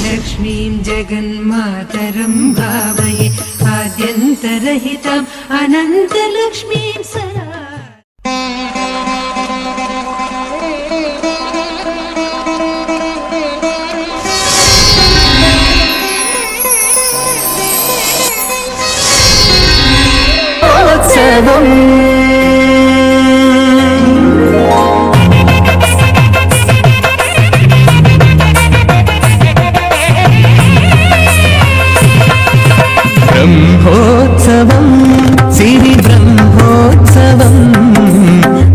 लक्ष्मीं जगन्मातरं भावये आद्यन्तरहिताम् अनन्तलक्ष्मीं सदा। ब्रह्मोत्सवं सिरि ब्रह्मोत्सवं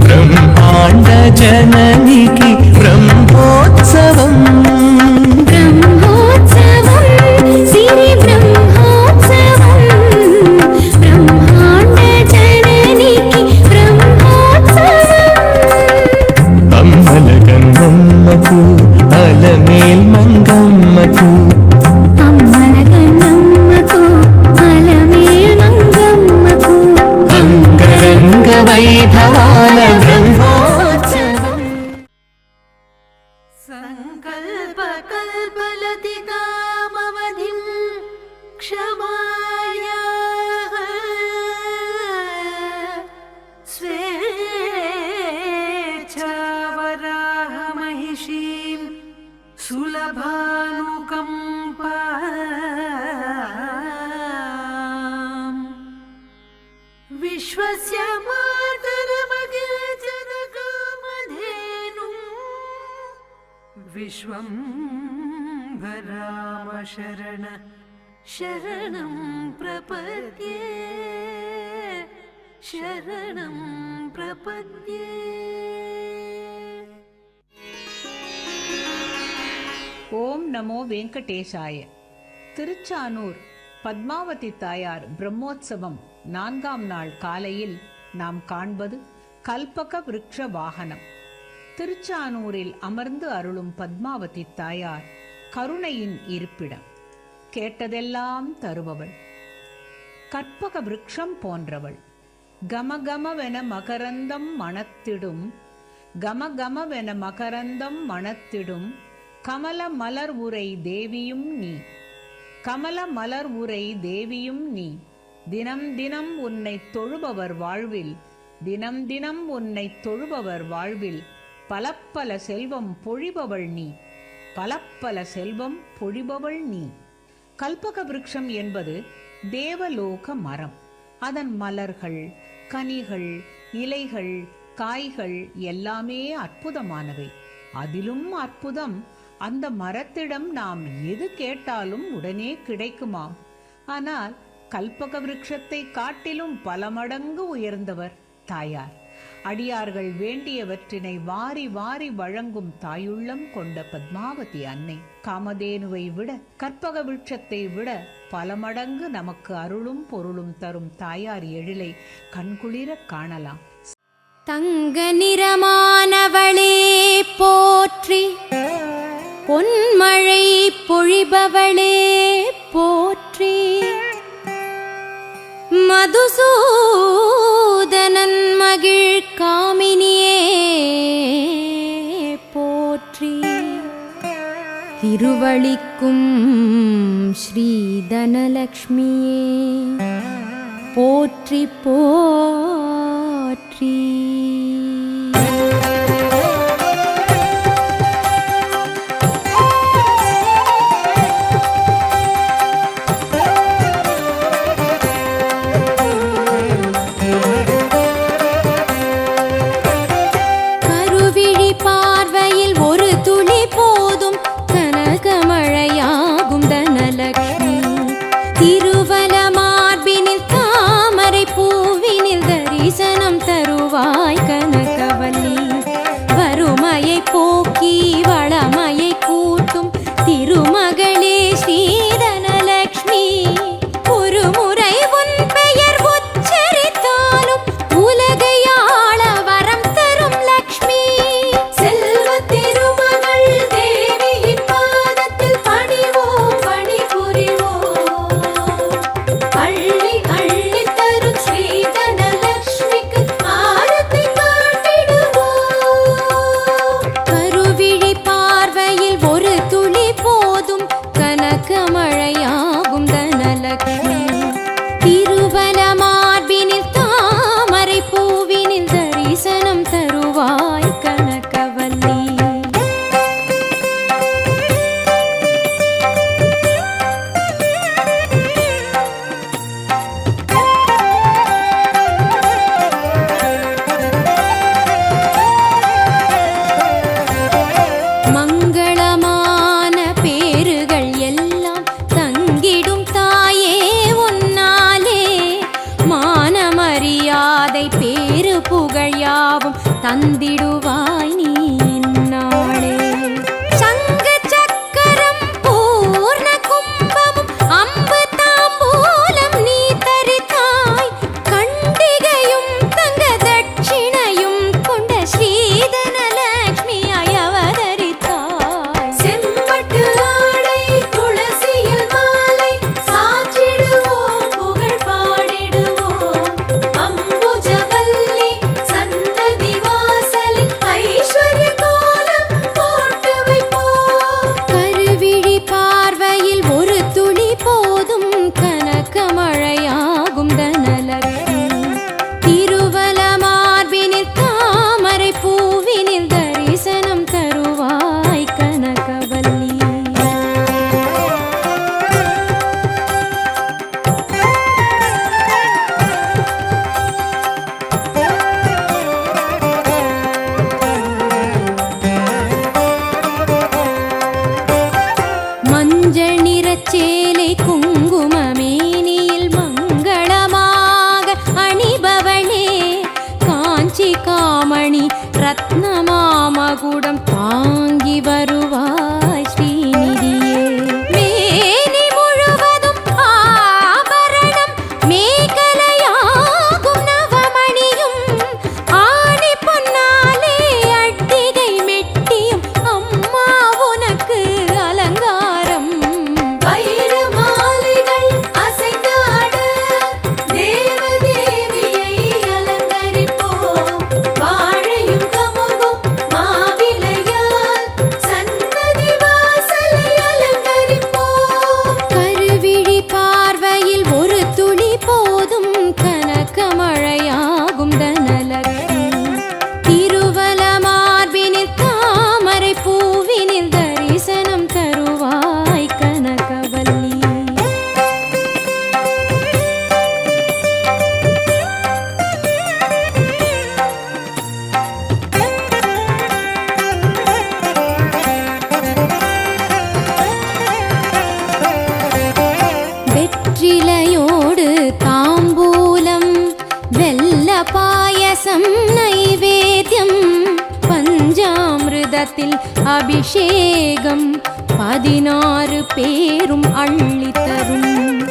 ब्रह्माण्ड जननिकी ब्रह्मोत्सवं सिरि ब्रह्मोत्सवं ब्रह्माण्ड जननिकी ब्रह्मोत्सवम् अम्मलगन्नम्मकु अलमेल् मङ्गम्मकु वैभवान ब्रह्मोत्सवम् सङ्कल्पकल्पलतिकामवधिं क्षमायाः स्वेच्छावराहमहिषीं सुलभानुकम्पा विश्वस्य विश्वं भराम शरणं प्रपद्ये शरणं प्रपद्ये। ஓம் நமோ வெங்கடேசாய. திருச்சானூர் பத்மாவதி தாயார் பிரம்மோற்சவம் 4ஆம் நாள் காலையில் நாம் காண்பது கல்பக விருட்ச வாகனம். திருச்சானூரில் அமர்ந்து அருளும் பத்மாவதி தாயார் கருணையின் இருப்பிடம். கேட்டதெல்லாம் தருபவள், கற்பக விருட்சம் போன்றவள். கமகமவென மகரந்தம் மணத்திடும் கமகமவென மகரந்தம் மணத்திடும் கமல மலர் உரை தேவியும் நீ கமல மலர் உரை தேவியும் நீ. தினம் தினம் உன்னை தொழுபவர் வாழ்வில் தினம் தினம் உன்னை தொழுபவர் வாழ்வில் பலப்பல செல்வம் பொழிபவள் நீ பலப்பல செல்வம் பொழிபவள் நீ. கல்பக விருட்சம் என்பது தேவலோக மரம். அதன் மலர்கள், கனிகள், இலைகள், காய்கள் எல்லாமே அற்புதமானவை. அதிலும் அற்புதம், அந்த மரத்திடம் நாம் எது கேட்டாலும் உடனே கிடைக்குமாம். ஆனால் கல்பக விருட்சத்தை காட்டிலும் பல மடங்கு உயர்ந்தவர் தாயார். அடியார்கள் வேண்டியவற்றினை வாரி வாரி வழங்கும் தாயுள்ளம் கொண்ட பத்மாவதி அன்னை காமதேனுவை விட, கற்பக விருட்சத்தை விட பல மடங்கு நமக்கு அருளும் பொருளும் தரும் தாயார் எழிலை கண்குளிர காணலாம். தங்க நிறமானவளே போற்றி, பொன்மழை பொழிபவளே போற்றி, மதுசூதனன் மகிழ் காமினியே போற்றி, திருவளிக்கும் ஸ்ரீ தனலக்ஷ்மியே போற்றி போற்றி. மஞ்சள் நிறச்சேலை குங்குமமேனியில் மங்களமாக அணிபவளே காஞ்சி காமணி ரத்னமாமகுடம் தாங்கி வருவாய் ஸ்ரீநிதியே. மேனி முழுவதும் ஆபரணம் மேகலையாகும் நவமணியும் ஆணி பொன்னாலே அட்டிகை மெட்டியும் அம்மா உனக்கு அலங்காரம். வைர மாலைகள் அசைந்தாட தேவதேவியை அலங்கரிப்போம். வாழையும் கமுகும் மாவிலையால் சன்னதி வாசலை அலங்கரிப்போம். கருவிழி பார்வையில் ஒரு துளி போதும் கனகமழையாகும் தனலட்சுமி. திருவல மார்பினில் தாமரை பூவினில் தரிசனம் தருவாய் கனகவல்லி. வெற்றிலையோடு தாம்பூலம் வெல்ல பாயசம் நைவேத்யம் பஞ்சாமிர்தத்தில் அபிஷேகம் 16 பேரும் அள்ளித்தரும்.